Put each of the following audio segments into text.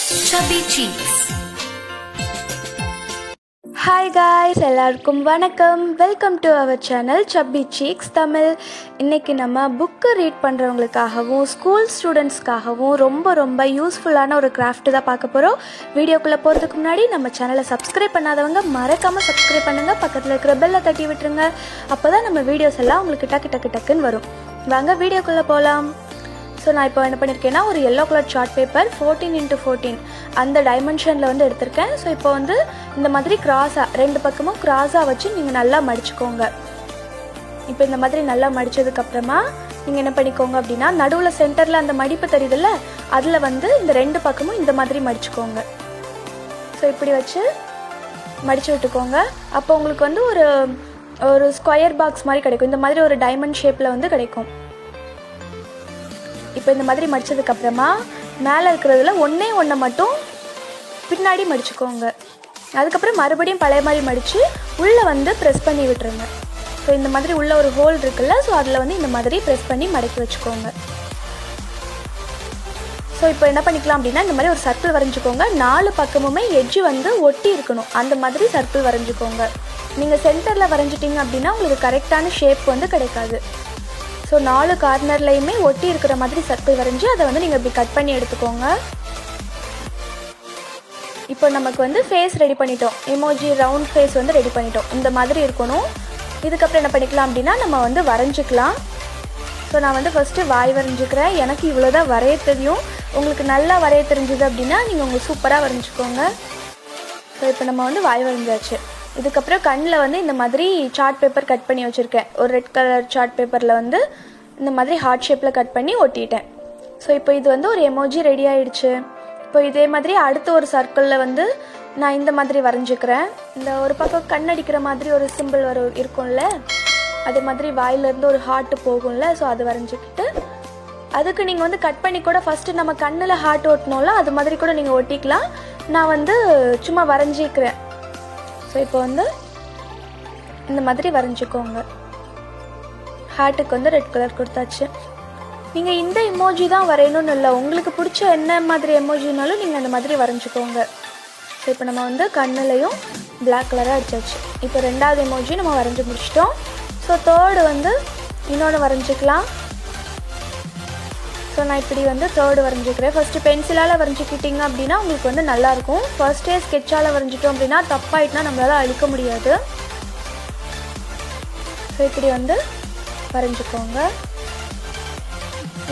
Chubby Cheeks. Hi guys, எல்லாருக்கும் வணக்கம். Welcome to our channel Chubby Cheeks Tamil. இன்றைக்கி நம்ம புக்கு ரீட் பண்ணுறவங்களுக்காகவும் ஸ்கூல் ஸ்டூடெண்ட்ஸ்க்காகவும் ரொம்ப யூஸ்ஃபுல்லான ஒரு கிராஃப்ட் தான் பார்க்க போகிறோம். வீடியோக்குள்ளே போகிறதுக்கு முன்னாடி நம்ம சேனலை சப்ஸ்கிரைப் பண்ணாதவங்க மறக்காமல் சப்ஸ்கிரைப் பண்ணுங்கள். பக்கத்தில் இருக்கிற பெல்லை தட்டி விட்டுருங்க. அப்போ தான் நம்ம வீடியோஸ் எல்லாம் உங்களுக்கு டக்குன்னு வரும். வாங்க வீடியோக்குள்ளே போகலாம். ஸோ நான் இப்போ என்ன பண்ணியிருக்கேன்னா ஒரு yellow colour chart paper 14x14 அந்த டைமென்ஷனில் வந்து எடுத்திருக்கேன். ஸோ இப்போ வந்து இந்த மாதிரி கிராஸாக ரெண்டு பக்கமும் கிராஸாக வச்சு நீங்கள் நல்லா மடிச்சுக்கோங்க. இப்போ இந்த மாதிரி நல்லா மடித்ததுக்கப்புறமா நீங்கள் என்ன பண்ணிக்கோங்க அப்படின்னா நடுவில் சென்டரில் அந்த மடிப்பு தெரியுதுல்ல, அதில் வந்து இந்த ரெண்டு பக்கமும் இந்த மாதிரி மடிச்சுக்கோங்க. ஸோ இப்படி வச்சு மடித்து விட்டுக்கோங்க. அப்போ உங்களுக்கு வந்து ஒரு ஸ்கொயர் பாக்ஸ் மாதிரி கிடைக்கும். இந்த மாதிரி ஒரு டைமண்ட் ஷேப்பில் வந்து கிடைக்கும். இப்போ இந்த மாதிரி மடித்ததுக்கப்புறமா மேலே இருக்கிறதுல ஒன்று மட்டும் பின்னாடி மடிச்சுக்கோங்க. அதுக்கப்புறம் மறுபடியும் பழைய மாதிரி மடித்து உள்ளே வந்து ப்ரெஸ் பண்ணி விட்டுருங்க. ஸோ இந்த மாதிரி உள்ளே ஒரு ஹோல் இருக்குல்ல, ஸோ அதில் வந்து இந்த மாதிரி ப்ரெஸ் பண்ணி மடக்கி வச்சுக்கோங்க. ஸோ இப்போ என்ன பண்ணிக்கலாம் அப்படின்னா இந்த மாதிரி ஒரு சர்க்கிள் வரைஞ்சிக்கோங்க. 4 பக்கமுமே எட்ஜு வந்து ஒட்டி இருக்கணும், அந்த மாதிரி சர்க்கிள் வரைஞ்சிக்கோங்க. நீங்கள் சென்டரில் வரைஞ்சிட்டிங்க அப்படின்னா உங்களுக்கு கரெக்டான ஷேப் வந்து கிடைக்காது. ஸோ 4 கார்னர்லையுமே ஒட்டி இருக்கிற மாதிரி சர்க்கிள் வரைஞ்சி அதை வந்து நீங்கள் இப்படி கட் பண்ணி எடுத்துக்கோங்க. இப்போ நமக்கு வந்து ஃபேஸ் ரெடி பண்ணிட்டோம். எமோஜி ரவுண்ட் ஃபேஸ் வந்து ரெடி பண்ணிட்டோம். இந்த மாதிரி இருக்கணும். இதுக்கப்புறம் என்ன பண்ணிக்கலாம் அப்படின்னா நம்ம வந்து வரைஞ்சிக்கலாம். ஸோ நான் வந்து ஃபஸ்ட்டு வாய் வரைஞ்சிக்கிறேன். எனக்கு இவ்வளோ தான் வரைய தெரியும். உங்களுக்கு நல்லா வரைய தெரிஞ்சுது அப்படின்னா நீங்கள் உங்களுக்கு சூப்பராக வரைஞ்சிக்கோங்க. ஸோ இப்போ நம்ம வந்து வாய் வரைஞ்சாச்சு. இதுக்கப்புறம் கண்ணில் வந்து இந்த மாதிரி சார்ட் பேப்பர் கட் பண்ணி வச்சுருக்கேன். ஒரு ரெட் கலர் சார்ட் பேப்பரில் வந்து இந்த மாதிரி ஹார்ட் ஷேப்பில் கட் பண்ணி ஒட்டிட்டேன். ஸோ இப்போ இது வந்து ஒரு எமோஜி ரெடி ஆகிடுச்சு. இப்போ இதே மாதிரி அடுத்த ஒரு சர்க்கிளில் வந்து நான் இந்த மாதிரி வரைஞ்சிக்கிறேன். இந்த ஒரு பக்கம் கண் அடிக்கிற மாதிரி ஒரு சிம்பிள் இருக்கும்ல, அதே மாதிரி வாயிலேருந்து ஒரு ஹார்ட்டு போகும்ல, ஸோ அது வரைஞ்சிக்கிட்டு அதுக்கு நீங்கள் வந்து கட் பண்ணி கூட ஃபஸ்ட்டு நம்ம கண்ணில் ஹார்ட் ஒட்டணும்ல, அது மாதிரி கூட நீங்கள் ஒட்டிக்கலாம். நான் வந்து சும்மா வரைஞ்சிக்கிறேன். ஸோ இப்போ வந்து இந்த மாதிரி வரைஞ்சிக்கோங்க. ஹார்ட்டுக்கு வந்து ரெட் கலர் கொடுத்தாச்சு. நீங்கள் இந்த எமோஜி தான் வரையணும்னு இல்லை, உங்களுக்கு பிடிச்ச என்ன மாதிரி எமோஜினாலும் நீங்கள் அந்த மாதிரி வரைஞ்சிக்கோங்க. ஸோ இப்போ நம்ம வந்து கண்ணுலையும் பிளாக் கலராக அடிச்சாச்சு. இப்போ 2வது எமோஜி நம்ம வரைஞ்சி முடிச்சிட்டோம். ஸோ 3rd வந்து இன்னொன்று வரைஞ்சிக்கலாம். ஸோ நான் இப்படி வந்து 3rd வரைஞ்சிக்கிறேன். ஃபஸ்ட்டு பென்சிலால் வரைஞ்சிக்கிட்டிங்க அப்படின்னா உங்களுக்கு வந்து நல்லாயிருக்கும். ஃபர்ஸ்ட்டே ஸ்கெட்சால் வரைஞ்சிட்டோம் அப்படின்னா தப்பாயிட்டுனா நம்மளால் அழிக்க முடியாது. ஸோ இப்படி வந்து வரைஞ்சிக்கோங்க.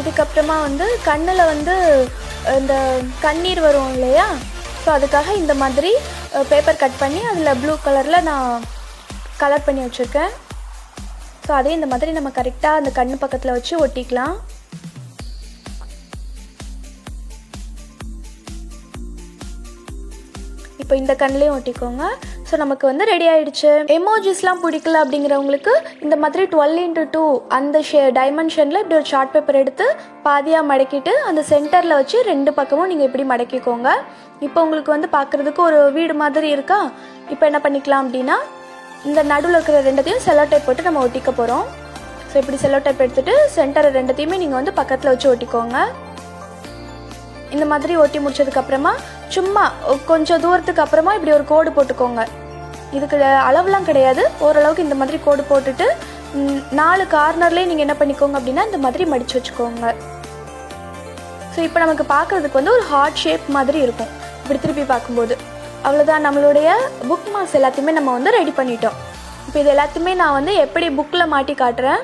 இதுக்கப்புறமா வந்து கண்ணில் வந்து இந்த கண்ணீர் வரும் இல்லையா, ஸோ அதுக்காக இந்த மாதிரி பேப்பர் கட் பண்ணி அதில் ப்ளூ கலரில் நான் கலர் பண்ணி வச்சுருக்கேன். ஸோ அதே இந்த மாதிரி நம்ம கரெக்டாக அந்த கண்ணு பக்கத்தில் வச்சு ஒட்டிக்கலாம். இப்போ இந்த கண்ணிலையும் ஒட்டிக்கோங்க. ஸோ நமக்கு வந்து ரெடி ஆகிடுச்சு. எமோஜிஸ்லாம் பிடிக்கல அப்படிங்கிறவங்களுக்கு இந்த மாதிரி 12x2 அந்த டைமென்ஷனில் இப்படி ஒரு சார்ட் பேப்பர் எடுத்து பாதியாக மடக்கிட்டு அந்த சென்டரில் வச்சு 2 பக்கமும் நீங்கள் இப்படி மடக்கிக்கோங்க. இப்போ உங்களுக்கு வந்து பார்க்குறதுக்கு ஒரு வீடு மாதிரி இருக்கா. இப்போ என்ன பண்ணிக்கலாம் அப்படின்னா இந்த நடுவில் இருக்கிற 2த்தையும் செல்லோ டேப் போட்டு நம்ம ஒட்டிக்க போகிறோம். ஸோ இப்படி செல்லோ டேப் எடுத்துகிட்டு சென்டர் 2த்தையுமே நீங்கள் வந்து பக்கத்தில் வச்சு ஒட்டிக்கோங்க. இந்த மாதிரி ஒட்டி முடிச்சதுக்கப்புறமா சும்மா கொஞ்சம் தூரத்துக்கு அப்புறமா இப்படி ஒரு கோடு போட்டுக்கோங்க. இதுக்கு அளவுலாம் கிடையாது, ஓரளவுக்கு இந்த மாதிரி கோடு போட்டுட்டு 4 கார்னர்லேயே நீங்கள் என்ன பண்ணிக்கோங்க அப்படின்னா இந்த மாதிரி மடித்து வச்சுக்கோங்க. ஸோ இப்போ நமக்கு பார்க்குறதுக்கு வந்து ஒரு ஹார்ட் ஷேப் மாதிரி இருக்கும் இப்படி திருப்பி பார்க்கும்போது. அவ்வளோதான், நம்மளுடைய புக் மார்க்ஸ் எல்லாத்தையுமே நம்ம வந்து ரெடி பண்ணிட்டோம். இப்போ இது எல்லாத்தையுமே நான் வந்து எப்படி புக்கில் மாட்டி காட்டுறேன்.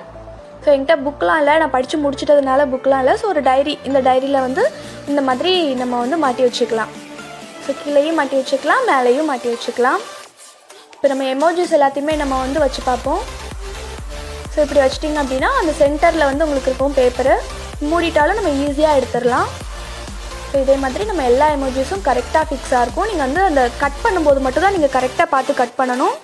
ஸோ என்கிட்ட புக்கெலாம் இல்லை, நான் படித்து முடிச்சிட்டதுனால புக்கெலாம் இல்லை. ஸோ ஒரு டைரி, இந்த டைரியில் வந்து இந்த மாதிரி நம்ம வந்து மாட்டி வச்சுக்கலாம். ஸோ கீழேயும் மாட்டி வச்சுக்கலாம், மேலேயும் மாட்டி வச்சுக்கலாம். இப்போ நம்ம எமோஜிஸ் எல்லாத்தையுமே நம்ம வந்து வச்சு பார்ப்போம். ஸோ இப்படி வச்சிட்டிங்க அப்படின்னா அந்த சென்டரில் வந்து உங்களுக்கு இருக்கும் பேப்பரு, மூடிட்டாலும் நம்ம ஈஸியாக எடுத்துடலாம். ஸோ இதே மாதிரி நம்ம எல்லா எமோஜிஸும் கரெக்டாக ஃபிக்ஸாக இருக்கும். நீங்கள் வந்து அந்த கட் பண்ணும்போது மட்டும்தான் நீங்கள் கரெக்டாக பார்த்து கட் பண்ணணும்.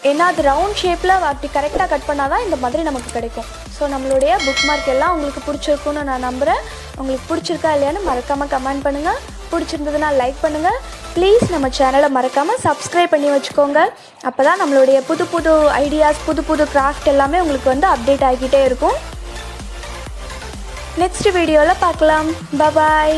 ஏன்னா அது ரவுண்ட் ஷேப்பில் அப்படி கரெக்டாக கட் பண்ணால் தான் இந்த மாதிரி நமக்கு கிடைக்கும். ஸோ நம்மளுடைய புக் மார்க் எல்லாம் உங்களுக்கு பிடிச்சிருக்குன்னு நான் நம்புகிறேன். உங்களுக்கு பிடிச்சிருக்கா இல்லையான்னு மறக்காமல் கமெண்ட் பண்ணுங்கள். பிடிச்சிருந்ததுன்னா லைக் பண்ணுங்கள். ப்ளீஸ் நம்ம சேனலை மறக்காமல் சப்ஸ்கிரைப் பண்ணி வச்சுக்கோங்க. அப்போ தான் நம்மளுடைய புது ஐடியாஸ், புது கிராஃப்ட் எல்லாமே உங்களுக்கு வந்து அப்டேட் ஆகிக்கிட்டே இருக்கும். நெக்ஸ்ட் வீடியோவில் பார்க்கலாம். பாய்.